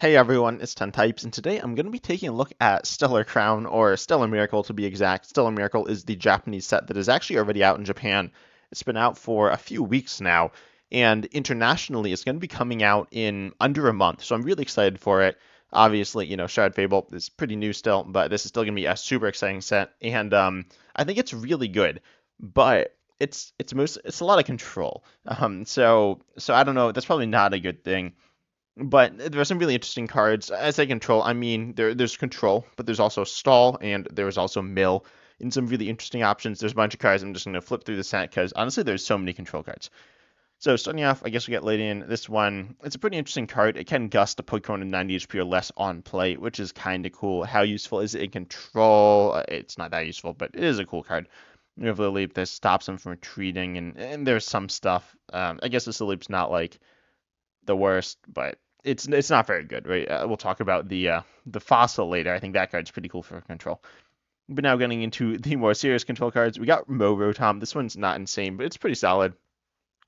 Hey everyone, it's 10 Types, and today I'm going to be taking a look at Stellar Crown, or Stellar Miracle to be exact. Stellar Miracle is the Japanese set that is actually already out in Japan. It's been out for a few weeks now, and internationally it's going to be coming out in under a month, so I'm really excited for it. Obviously, Shard Fable is pretty new still, but this is still going to be a super exciting set, and I think it's really good, but it's a lot of control. So I don't know, that's probably not a good thing. But there are some really interesting cards. As I control, I mean there's control, but there's also stall and there's also mill. And some really interesting options. There's a bunch of cards. I'm just going to flip through the set because honestly, there's so many control cards. So starting off, I guess we get laid in. This one, it's a pretty interesting card. It can gust a Pokemon in 90 HP or less on play, which is kind of cool. How useful is it in control? It's not that useful, but it is a cool card. We have Lily that stops them from retreating, and there's some stuff. I guess this Leap's not like the worst, but it's not very good, right? We'll talk about the fossil later. I think that card's pretty cool for control. But now getting into the more serious control cards, we got Morotom. This one's not insane, but it's pretty solid.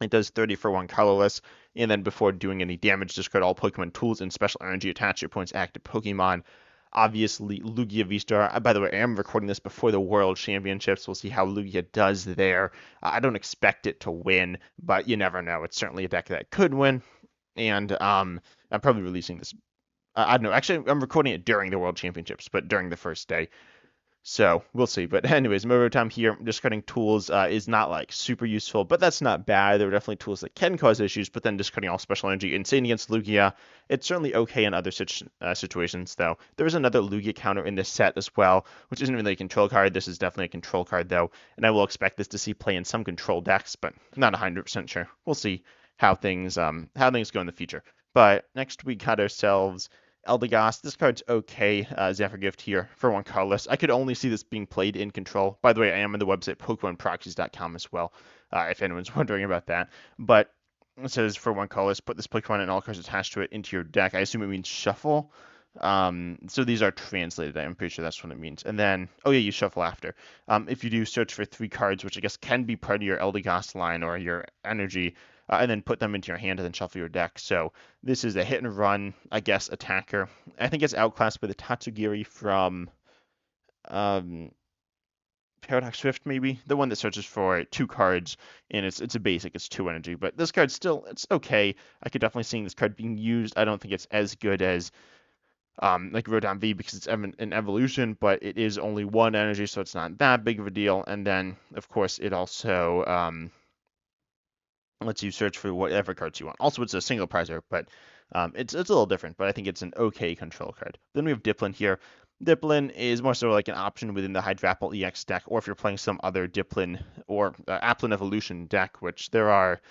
It does 30 for 1 colorless, and then before doing any damage, discard all Pokemon tools and special energy attached to your opponent's active Pokemon. Obviously, Lugia V-Star. By the way, I am recording this before the World Championships. We'll see how Lugia does there. I don't expect it to win, but you never know. It's certainly a deck that could win, and I'm probably releasing this. I don't know. Actually, I'm recording it during the World Championships, but during the first day. So we'll see. But anyways, Time here, discarding tools is not like super useful, but that's not bad. There are definitely tools that can cause issues, but then discarding all special energy, insane against Lugia. It's certainly okay in other situations, though. There is another Lugia counter in this set as well, which isn't really a control card. This is definitely a control card, though, and I will expect this to see play in some control decks, but not 100% sure. We'll see how things go in the future. But next we got ourselves Eldegoss. This card's okay. Zephyr Gift here for 1 colorless. I could only see this being played in control. By the way, I am on the website PokemonProxies.com as well, if anyone's wondering about that. But it says for 1 colorless, put this Pokemon and all cards attached to it into your deck. I assume it means shuffle. So these are translated. I'm pretty sure that's what it means. And then, oh yeah, you shuffle after. If you do search for 3 cards, which I guess can be part of your Eldegoss line or your energy, and then put them into your hand and then shuffle your deck. So this is a hit and run, I guess, attacker. I think it's outclassed by the Tatsugiri from um, Paradox Swift, maybe the one that searches for 2 cards, and it's a basic, it's 2 energy. But this card still, it's okay. I could definitely see this card being used. I don't think it's as good as like Rodan V because it's an evolution, but it is only 1 energy, so it's not that big of a deal. And then, of course, it also lets you search for whatever cards you want. Also, it's a single prizer, but it's a little different, but I think it's an okay control card. Then we have Diplin here. Diplin is more so like an option within the Hydrapple EX deck, or if you're playing some other Diplin or Applin Evolution deck, which there's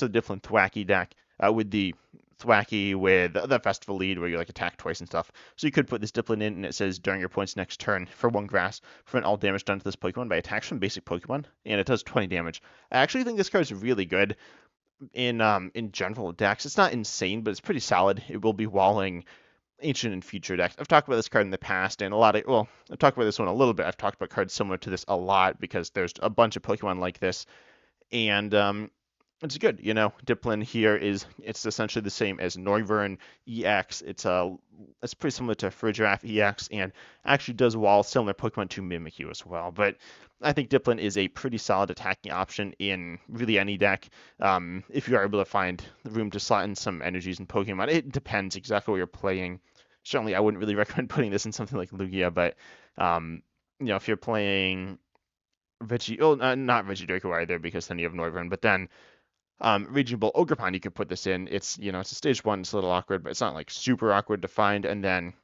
a Diplin Thwacky deck with the Thwacky with the Festival lead where you like attack twice and stuff. So you could put this Diplin in, and it says during your opponent's next turn, for 1 grass, prevent all damage done to this Pokemon by attacks from basic Pokemon, and it does 20 damage. I actually think this card is really good in general decks. It's not insane, but it's pretty solid. It will be walling ancient and future decks. I've talked about this card in the past, and I've talked about this one a little bit. I've talked about cards similar to this a lot because there's a bunch of Pokemon like this, and it's good. Diplin here it's essentially the same as Noivern EX. It's pretty similar to Frigiraf EX, and actually does wall similar Pokemon to Mimikyu as well. But I think Diplin is a pretty solid attacking option in really any deck. If you are able to find the room to slot in some energies and Pokemon, it depends exactly what you're playing. Certainly, I wouldn't really recommend putting this in something like Lugia, but if you're playing not Regidraco either, because then you have Noivern, but then Regional Ogerpon, you could put this in. It's a stage 1, it's a little awkward, but it's not like super awkward to find. And then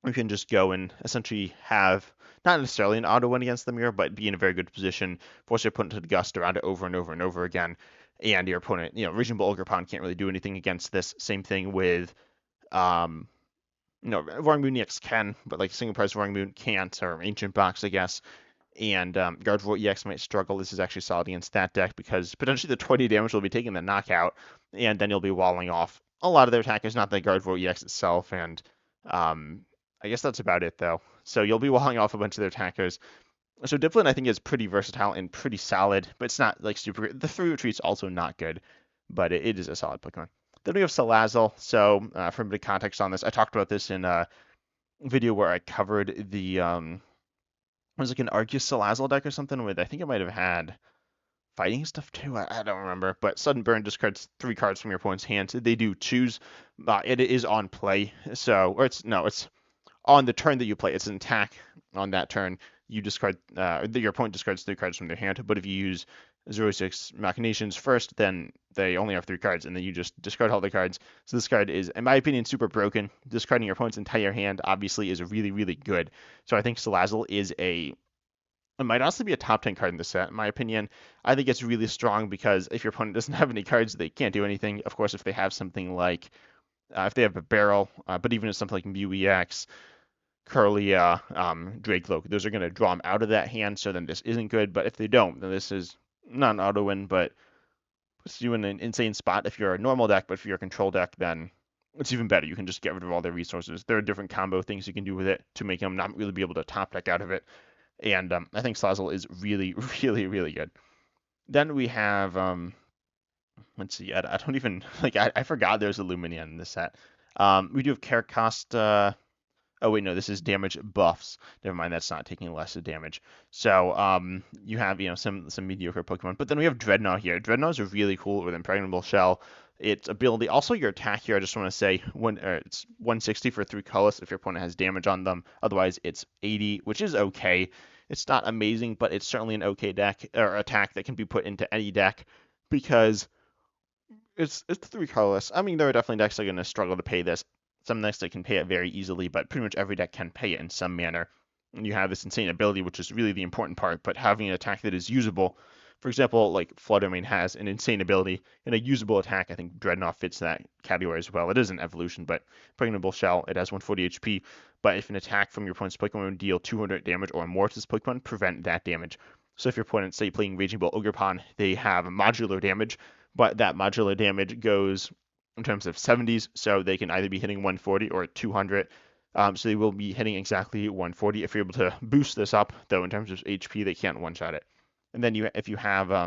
you can just go and essentially have not necessarily an auto win against the mirror, but be in a very good position, force your opponent to gust around it over and over and over again. And your opponent, Regional Ogerpon can't really do anything against this. Same thing with Roaring Moon EX can, but like single prize Roaring Moon can't, or Ancient Box, I guess. And Gardevoir EX might struggle. This is actually solid against that deck because potentially the 20 damage will be taking the knockout, and then you'll be walling off a lot of their attackers, not the Gardevoir EX itself. And I guess that's about it, though. So you'll be walling off a bunch of their attackers. So Diplin, I think, is pretty versatile and pretty solid, but it's not like super good. The 3 retreat's also not good, but it is a solid Pokemon. Then we have Salazzle. So for a bit of context on this, I talked about this in a video where I covered the it was like an Arceus Salazzle deck or something with I think it might have had fighting stuff too. I don't remember, but sudden burn discards 3 cards from your opponent's hand. They do choose. It is on play, so or it's no, it's on the turn that you play. It's an attack on that turn. You discard, your opponent discards 3 cards from their hand. But if you use 0/6 Machinations first, then they only have 3 cards, and then you just discard all the cards. So this card is, in my opinion, super broken. Discarding your opponent's entire hand obviously is really, really good. So I think Salazzle is it might also be a top 10 card in the set, in my opinion. I think it's really strong because if your opponent doesn't have any cards, they can't do anything. Of course, if they have something like, if they have a barrel, but even if something like Mew-EX, Curlia, Dracloak, those are going to draw them out of that hand, so then this isn't good. But if they don't, then this is not an auto win, but puts you in an insane spot if you're a normal deck. But if you're a control deck, then it's even better. You can just get rid of all their resources. There are different combo things you can do with it to make them not really be able to top deck out of it. And I think Salazzle is really, really, really good. Then we have, let's see, I don't even, like, I forgot there's a Lumineon in this set. We do have Caracosta. Oh wait, no, this is damage buffs. Never mind, that's not taking less of damage. So you have some mediocre Pokemon, but then we have Dreadnought here. Dreadnought is really cool with Impregnable Shell. Its ability, also your attack here. I just want to say it's 160 for 3 colors if your opponent has damage on them. Otherwise, it's 80, which is okay. It's not amazing, but it's certainly an okay deck or attack that can be put into any deck because it's 3 colorless. I mean, there are definitely decks that are going to struggle to pay this. Some decks that can pay it very easily, but pretty much every deck can pay it in some manner. And you have this insane ability, which is really the important part, but having an attack that is usable. For example, like Flood Domain has an insane ability and a usable attack. I think Dreadnought fits that category as well. It is an evolution, but Impregnable Shell, it has 140 HP. But if an attack from your opponent's Pokemon would deal 200 damage or more to this Pokemon, prevent that damage. So if your opponent, say, playing Raging Bull Ogerpon, they have modular damage, but that modular damage goes in terms of 70s, so they can either be hitting 140 or 200. So they will be hitting exactly 140. If you're able to boost this up, though, in terms of HP, they can't one-shot it. And then if you're up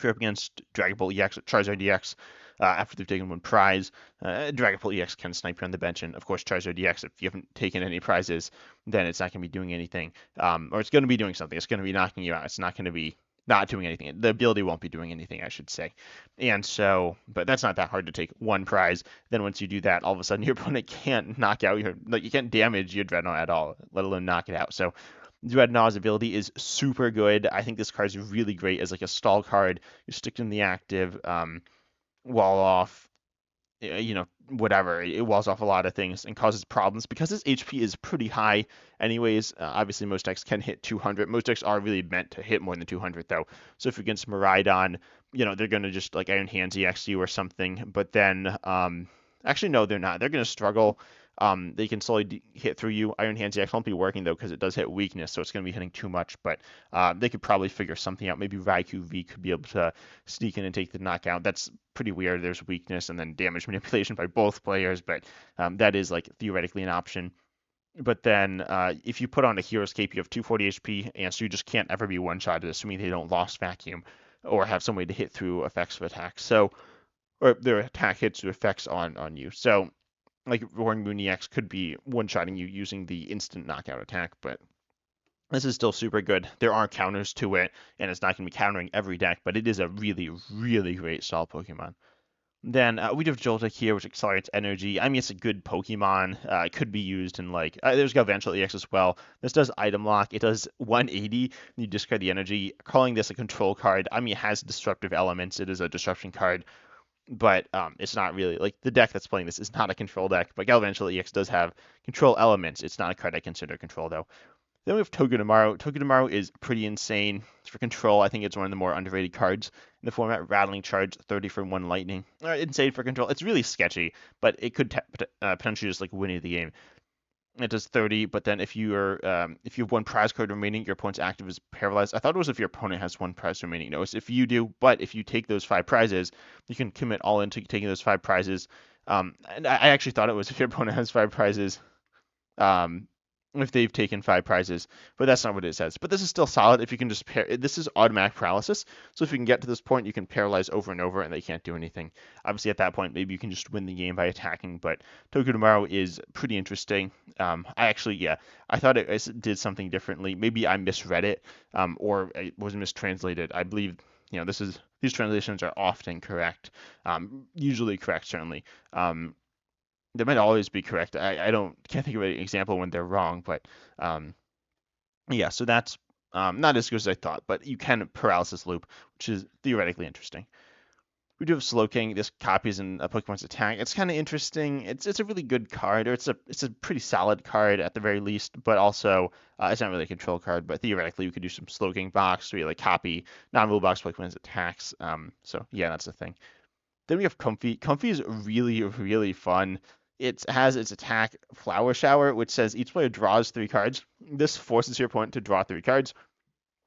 against Dragon Ball EX or Charizard EX, after they've taken 1 prize, Dragon Ball EX can snipe you on the bench, and of course Charizard EX, if you haven't taken any prizes, then it's not going to be doing anything, or it's going to be doing something. It's going to be knocking you out. It's not going to be not doing anything. The ability won't be doing anything, I should say. And so, but that's not that hard to take 1 prize. Then once you do that, all of a sudden your opponent can't knock out you can't damage your Dreadnought at all, let alone knock it out. So Dreadnought's ability is super good. I think this card is really great as like a stall card. You stick in the active, wall off, whatever. It walls off a lot of things and causes problems because his HP is pretty high anyways. Obviously, most decks can hit 200. Most decks are really meant to hit more than 200, though. So if you're against Miraidon, they're going to just like Iron Hands EX you or something. But then, actually, no, they're not. They're going to struggle. They can slowly hit through you. Iron Hands EX won't be working, though, because it does hit weakness, so it's going to be hitting too much. But they could probably figure something out. Maybe Raikou V could be able to sneak in and take the knockout. That's pretty weird. There's weakness and then damage manipulation by both players, but that is like theoretically an option. But then if you put on a Hero's Cape, you have 240 HP, and so you just can't ever be one-shotted, assuming they don't Lost Vacuum or have some way to hit through effects of attacks. So, or their attack hits through effects on you. So, like Roaring Moon EX could be one-shotting you using the instant knockout attack, but this is still super good. There are counters to it, and it's not going to be countering every deck, but it is a really, really great stall Pokemon. Then we do have Joltik here, which accelerates energy. I mean, it's a good Pokemon. It could be used in like there's Galvantula EX as well. This does item lock. It does 180. You discard the energy. Calling this a control card. I mean, it has destructive elements. It is a disruption card, but it's not really like the deck that's playing this is not a control deck. But Galvantula EX does have control elements. It's not a card I consider control though. Then we have Togedemaru. Togedemaru is pretty insane. For control, I think it's one of the more underrated cards in the format. Rattling Charge, 30 for 1 lightning. Insane for control. It's really sketchy, but it could potentially just like win you the game. It does 30, but then if you have 1 prize card remaining, your opponent's active is paralyzed. I thought it was if your opponent has 1 prize remaining. No, it's if you do, but if you take those 5 prizes, you can commit all into taking those 5 prizes. And I actually thought it was if your opponent has 5 prizes. if they've taken 5 prizes, but that's not what it says. But this is still solid if you can just pair. This is automatic paralysis, so if you can get to this point, you can paralyze over and over, and they can't do anything. Obviously, at that point, maybe you can just win the game by attacking. But Tomorrow is pretty interesting. I actually, yeah, I thought it did something differently. Maybe I misread it, or it was mistranslated. I believe, these translations are often correct, usually correct, certainly. They might always be correct. I can't think of an example when they're wrong, but um, yeah, so that's not as good as I thought, but you can paralysis loop, which is theoretically interesting. We do have Slowking. This copies in a Pokemon's attack. It's kind of interesting. It's a really good card, or it's a pretty solid card at the very least, but also it's not really a control card. But theoretically, you could do some Slowking box where you like copy non-rule box Pokemon's attacks. So yeah, that's the thing. Then we have Comfy. Comfy is really, really fun. It has its attack Flower Shower, which says each player draws 3 cards. This forces your opponent to draw 3 cards.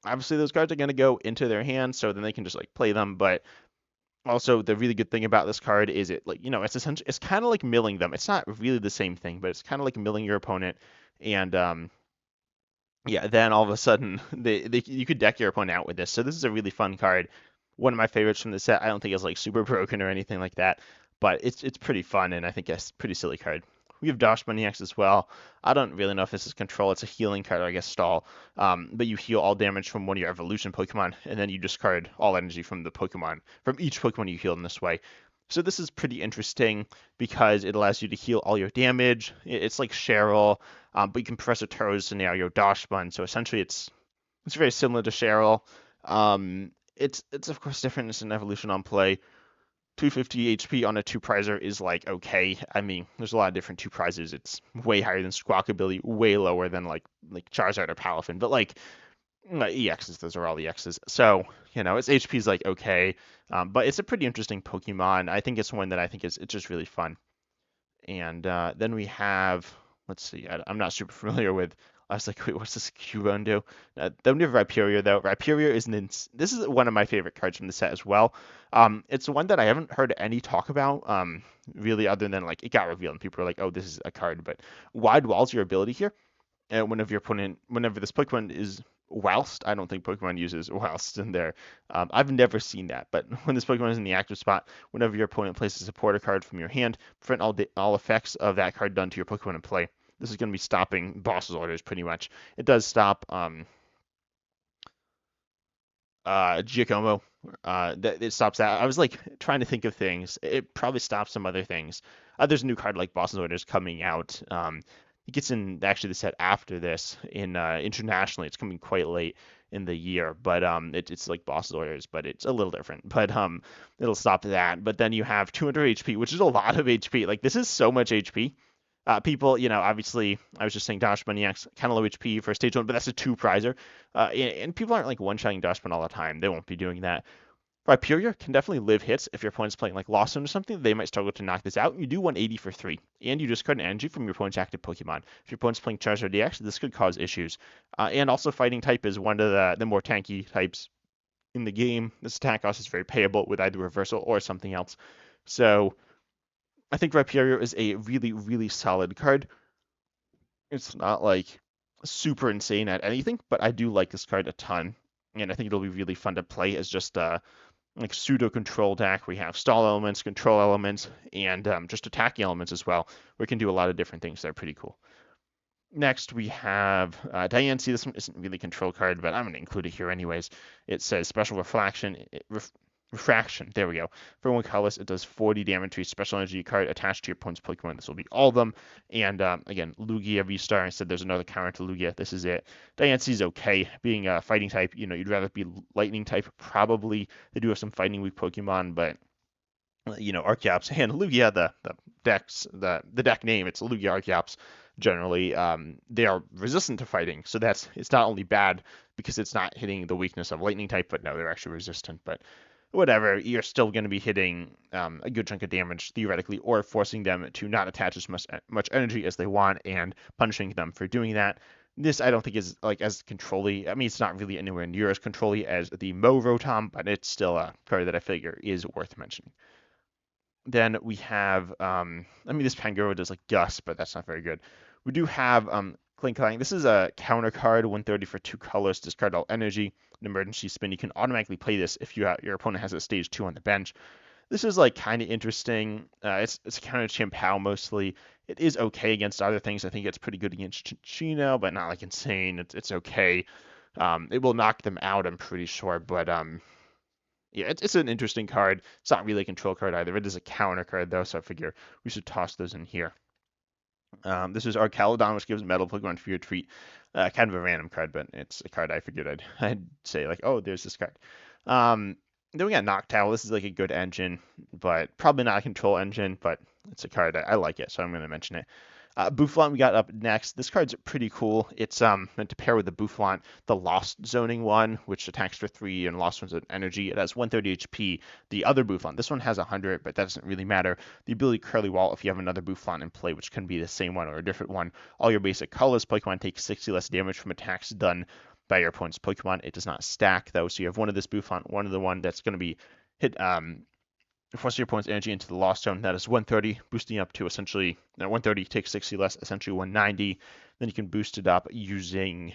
Obviously, those cards are going to go into their hand, so then they can just like play them. But also, the really good thing about this card is it like it's essentially it's kind of like milling them. It's not really the same thing, but it's kind of like milling your opponent. And yeah, then all of a sudden you could deck your opponent out with this. So this is a really fun card. One of my favorites from the set. I don't think it's like super broken or anything like that, but it's pretty fun and I think it's a pretty silly card. We have Dosh MX as well. I don't really know if this is control. It's a healing card, or I guess stall. But you heal all damage from one of your evolution Pokemon, and then you discard all energy from each Pokemon you heal in this way. So this is pretty interesting because it allows you to heal all your damage. It's like Cheryl, but you can Professor Toad's scenario Dachsbun. So essentially, it's very similar to Cheryl. It's of course different. It's an evolution on play. 250 HP on a 2-prizer is like okay. I mean, there's a lot of different 2-prizers. It's way higher than Squawkabilly, way lower than like Charizard or Palafin. But like EXs, those are all EXs. So its HP is like okay, but it's a pretty interesting Pokemon. I think it's one that I think it's just really fun. And then we have, let's see, I'm not super familiar with. I was like, wait, what's this Cubone do? Then we have Rhyperior, though. Rhyperior is this is one of my favorite cards from the set as well. It's one that I haven't heard any talk about, really, other than like it got revealed and people were like, oh, this is a card. But Wide Wall's your ability here. And whenever this Pokemon is whilst, I don't think Pokemon uses whilst in there. I've never seen that, but when this Pokemon is in the active spot, whenever your opponent places a supporter card from your hand, prevent all effects of that card done to your Pokemon in play. This is going to be stopping boss's orders pretty much. It does stop Giacomo. It stops that. I was like trying to think of things. It probably stops some other things. There's a new card like Boss's Orders coming out. It gets in actually the set after this in internationally. It's coming quite late in the year, but it's like Boss's Orders, but it's a little different. But it'll stop that. But then you have 200 HP, which is a lot of HP. Like this is so much HP. People, obviously, I was just saying Dosh Maniacs, kind of low HP for stage 1, but that's a 2-prizer. And people aren't like one-shotting Doshman all the time. They won't be doing that. Perior can definitely live hits. If your opponent's playing like Lost Zone or something, they might struggle to knock this out. You do 180 for 3, and you discard an energy from your opponent's active Pokemon. If your opponent's playing Charizard DX, this could cause issues. And also, Fighting type is one of the more tanky types in the game. This attack cost is very payable with either reversal or something else. So I think Rhyperior is a really, really solid card. It's not like super insane at anything, but I do like this card a ton. And I think it'll be really fun to play as just like pseudo control deck. We have stall elements, control elements, and just attacking elements as well. We can do a lot of different things that are pretty cool. Next, we have Dian. See, this one isn't really a control card, but I'm going to include it here anyways. It says Special Refraction. There we go. For one colorless, it does 40 damage to a special energy card attached to your opponent's Pokemon. This will be all of them. And again, Lugia V-Star. I said there's another counter to Lugia. This is it. Diancie is okay. Being a fighting type, you'd rather be lightning type. Probably they do have some fighting weak Pokemon, but Archeops and Lugia, the deck name, it's Lugia Archeops. Generally, they are resistant to fighting, so it's not only bad because it's not hitting the weakness of lightning type, but no, they're actually resistant. But whatever, you're still going to be hitting a good chunk of damage theoretically, or forcing them to not attach as much energy as they want and punishing them for doing that. This I don't think is like as controlly. I mean, it's not really anywhere near as controlly as the Mo Rotom, but it's still a card that I figure is worth mentioning. Then we have, this Pangoro does like Gust, but that's not very good. We do have Clang Clang. This is a counter card, 130 for 2 colors. Discard all energy. An emergency spin. You can automatically play this if your opponent has a stage 2 on the bench. This is like kind of interesting. It's a counter Chien Pao mostly. It is okay against other things. I think it's pretty good against Chino, but not like insane. It's okay. It will knock them out, I'm pretty sure, but yeah, it's an interesting card. It's not really a control card either. It is a counter card though, so I figure we should toss those in here. This is our Caledon, which gives metal Pokemon for your treat. Kind of a random card, but it's a card I figured I'd say like, oh, there's this card. Then we got Noctowl. This is like a good engine, but probably not a control engine, but it's a card. I like it, so I'm going to mention it. Boufflant we got up next. This card's pretty cool. It's meant to pair with the Boufflant, the Lost Zoning one, which attacks for 3 and Lost one's an energy. It has 130 HP. The other Boufflant, this one has 100, but that doesn't really matter. The ability Curly Wall, if you have another Boufflant in play, which can be the same one or a different one, all your basic colorless Pokemon take 60 less damage from attacks done by your opponent's Pokemon. It does not stack though, so you have one of this Bouffant, one of the one that's going to be hit force your opponent's energy into the Lost Zone. That is 130, boosting up to essentially 130 takes 60 less, essentially 190. Then you can boost it up using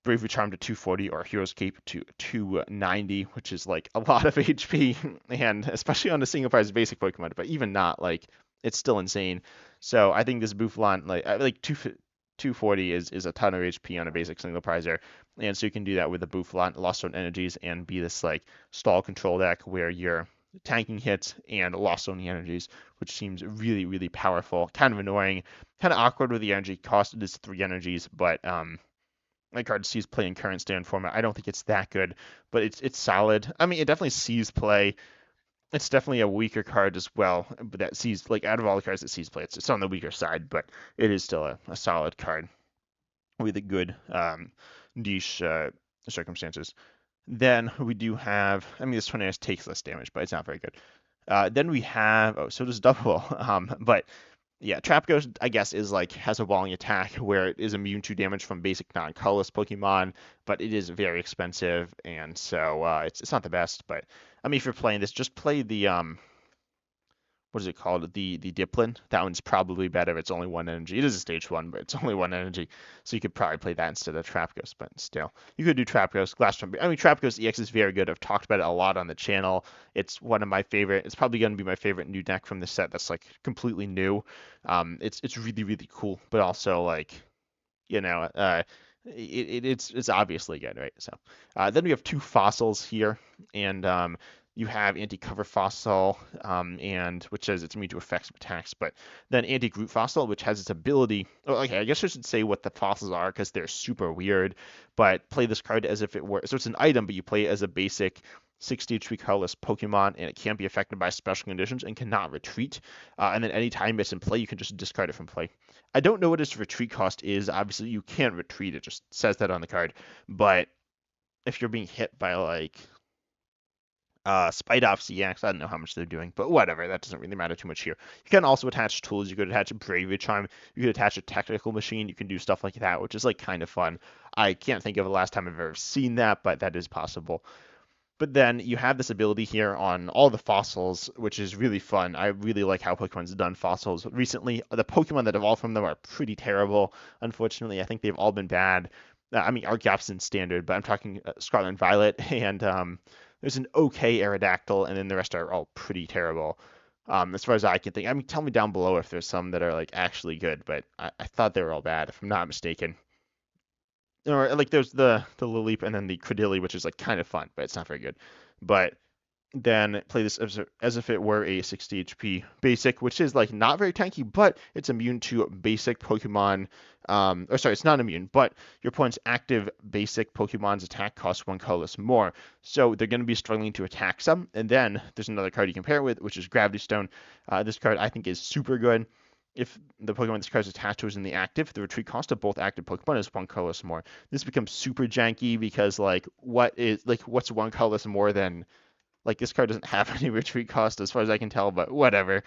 Bravery Charm to 240 or Hero's Cape to 290, which is like a lot of HP, and especially on a single prize basic Pokemon, but even not, like, it's still insane. So I think this Boufflant, like 240 is a ton of HP on a basic single prizer, and so you can do that with the Boufflant, Lost Zone energies, and be this like stall control deck where you're tanking hits and Lost Zone energies, which seems really, really powerful. Kind of annoying, kind of awkward with the energy cost. It is 3 energies, but my card sees play in current stand format. I don't think it's that good, but it's solid. I mean, it definitely sees play. It's definitely a weaker card as well, but that sees, like, out of all the cards that sees play, it's on the weaker side, but it is still a solid card with a good niche circumstances. Then we do have, I mean, this one takes less damage, but it's not very good. Then we have, oh, so does Double. But yeah, Trap Ghost, I guess, is like, has a walling attack where it is immune to damage from basic non-colorless Pokemon, but it is very expensive, and so it's not the best. But I mean, if you're playing this, just play the what is it called? The Diplin. That one's probably better. It's only 1 energy. It is a stage 1, but it's only 1 energy. So you could probably play that instead of Trap Ghost, but still. You could do Trap Ghost, Glass Jump. I mean, Trap Ghost EX is very good. I've talked about it a lot on the channel. It's one of my favorite. It's probably going to be my favorite new deck from the set that's like completely new. It's really, really cool, but also like, you know, it's obviously good, right? So then we have 2 fossils here, and you have anti-cover fossil, and which says it's immune to effects of attacks, but then anti-group fossil, which has its ability. Oh, okay, I guess I should say what the fossils are because they're super weird. But play this card as if it were, so it's an item, but you play it as a basic 60 HP colorless Pokemon, and it can't be affected by special conditions and cannot retreat. And then anytime it's in play, you can just discard it from play. I don't know what its retreat cost is. Obviously, you can't retreat. It just says that on the card. But if you're being hit by like Spite Off CX, I don't know how much they're doing, but whatever. That doesn't really matter too much here. You can also attach tools. You could attach a Bravery Charm. You could attach a Technical Machine. You can do stuff like that, which is like kind of fun. I can't think of the last time I've ever seen that, but that is possible. But then you have this ability here on all the fossils, which is really fun. I really like how Pokemon's done fossils recently. The Pokemon that evolve from them are pretty terrible. Unfortunately, I think they've all been bad. I mean, Artgap's in standard, but I'm talking Scarlet and Violet, and there's an okay Aerodactyl, and then the rest are all pretty terrible. As far as I can think. I mean, tell me down below if there's some that are like actually good, but I thought they were all bad, if I'm not mistaken. Or like there's the Lileep and then the Credilli, which is like kind of fun, but it's not very good. But then play this as if it were a 60 HP basic, which is like not very tanky, but it's immune to basic Pokemon. Or sorry, it's not immune, but your opponent's active basic Pokemon's attack costs 1 colorless more. So they're going to be struggling to attack some. And then there's another card you can pair it with, which is Gravity Stone. This card I think is super good. If the Pokemon this card is attached to is in the active, the retreat cost of both active Pokemon is 1 colorless more. This becomes super janky because like what's 1 colorless more than, like, this card doesn't have any retreat cost as far as I can tell, but whatever.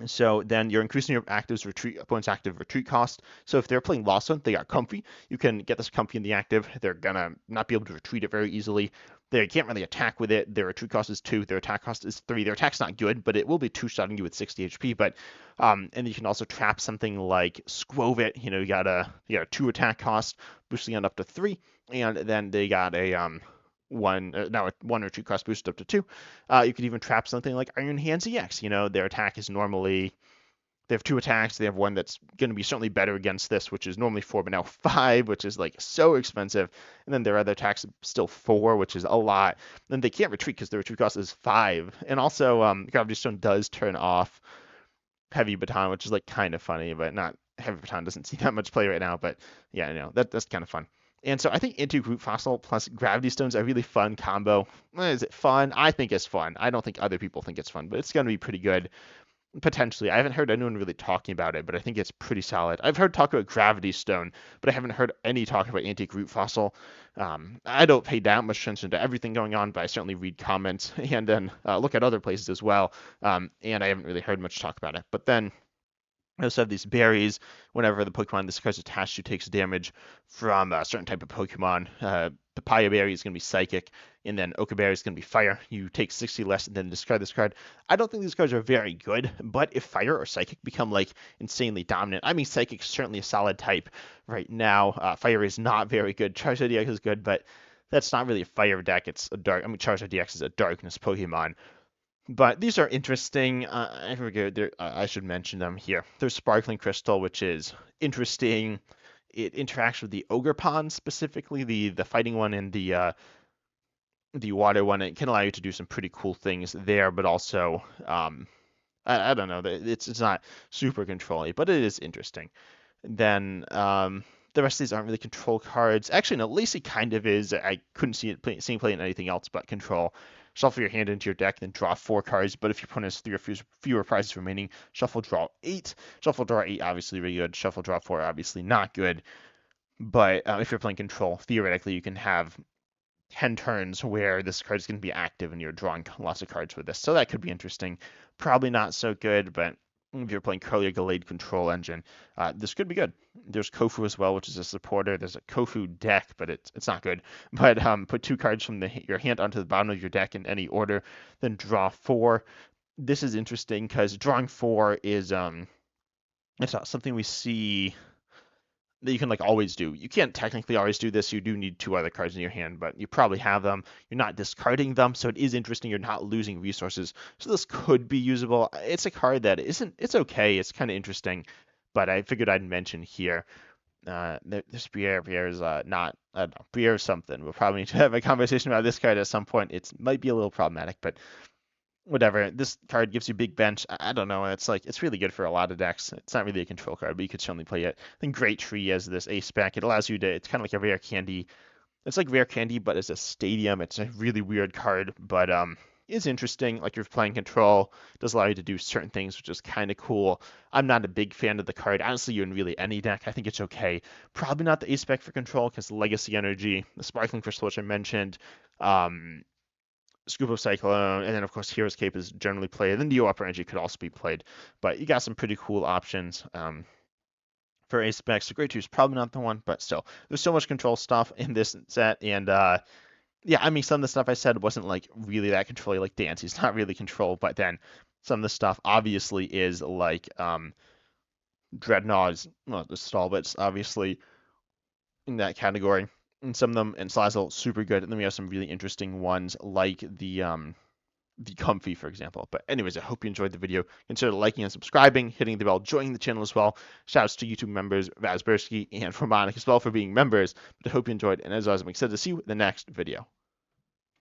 So then you're increasing your active's retreat opponent's active retreat cost. So if they're playing Lost Zone, they got Comfy. You can get this Comfy in the active. They're gonna not be able to retreat it very easily. They can't really attack with it. Their retreat cost is 2. Their attack cost is 3. Their attack's not good, but it will be two-shotting you with 60 HP. But and you can also trap something like Squovit. You got a 2 attack cost, boosting it up to 3, and then they got a now a 1 or 2 cost boost up to 2. You could even trap something like Iron Hands EX. Their attack is normally they have 2 attacks. They have one that's going to be certainly better against this, which is normally 4, but now 5, which is like so expensive. And then their other attacks still 4, which is a lot. Then they can't retreat because their retreat cost is 5. And also, Gravity Stone does turn off Heavy Baton, which is like kind of funny, but not Heavy Baton doesn't see that much play right now. But yeah, that's kind of fun. And so I think Anti-Root Fossil plus Gravity Stone's a really fun combo. Is it fun? I think it's fun. I don't think other people think it's fun, but it's going to be pretty good. Potentially. I haven't heard anyone really talking about it, but I think it's pretty solid. I've heard talk about Gravity Stone, but I haven't heard any talk about Antique Root Fossil. I don't pay that much attention to everything going on, but I certainly read comments and then look at other places as well. And I haven't really heard much talk about it. But then I also have these berries. Whenever the Pokemon this card's attached to takes damage from a certain type of Pokemon, Papaya Berry is going to be Psychic, and then Oka Berry is going to be Fire. You take 60 less and then discard this card. I don't think these cards are very good, but if Fire or Psychic become like insanely dominant, I mean Psychic is certainly a solid type right now. Fire is not very good. Charizard DX is good, but that's not really a Fire deck. It's a dark. I mean Charizard DX is a Darkness Pokemon. But these are interesting. I forget. I should mention them here. There's Sparkling Crystal, which is interesting. It interacts with the Ogre Pond specifically, the fighting one and the water one. It can allow you to do some pretty cool things there, but also I don't know. It's not super controlling, but it is interesting. Then the rest of these aren't really control cards. Actually, no, Lacey kind of is. I couldn't seeing play in anything else but control. Shuffle your hand into your deck, then draw 4 cards. But if your opponent has 3 or fewer prizes remaining, shuffle draw 8. Shuffle draw 8, obviously really good. Shuffle draw 4, obviously not good. But if you're playing control, theoretically you can have 10 turns where this card is going to be active and you're drawing lots of cards with this. So that could be interesting. Probably not so good, but if you're playing Curlier Gallade Control Engine, this could be good. There's Kofu as well, which is a supporter. There's a Kofu deck, but it's not good. But put 2 cards from your hand onto the bottom of your deck in any order, then draw 4. This is interesting because drawing 4 is it's not something we see that you can like always do. You can't technically always do this. You do need 2 other cards in your hand, but you probably have them. You're not discarding them, so it is interesting. You're not losing resources. So this could be usable. It's a card that isn't. It's okay. It's kind of interesting, but I figured I'd mention here. This Perior is not. I don't know. Perior is something. We'll probably need to have a conversation about this card at some point. It might be a little problematic, but whatever. This card gives you big bench. I don't know. It's really good for a lot of decks. It's not really a control card, but you could certainly play it. I think Great Tree has this ace spec. It allows you to. It's kind of like a rare candy. It's like rare candy, but as a stadium. It's a really weird card, but it's interesting. Like you're playing control, it does allow you to do certain things, which is kind of cool. I'm not a big fan of the card. Honestly, you're in really any deck. I think it's okay. Probably not the ace spec for control because Legacy Energy, the Sparkling Crystal, which I mentioned. Scoop of Cyclone, and then of course Hero's Cape is generally played. And then Neo Upper Energy could also be played, but you got some pretty cool options for ace specs. So Great 2 is probably not the one, but still, there's so much control stuff in this set, and yeah, I mean some of the stuff I said wasn't like really that control. Like Dancy's not really control, but then some of the stuff obviously is like Dreadnought is well the stall, but it's obviously in that category. And some of them and Salazzle super good, and then we have some really interesting ones like the Comfy, for example. But anyways, I hope you enjoyed the video. Consider liking and subscribing, hitting the bell, joining the channel as well. Shoutouts to YouTube members Vazbersky and Romanik as well for being members. But I hope you enjoyed, and as always, I'm excited to see you in the next video.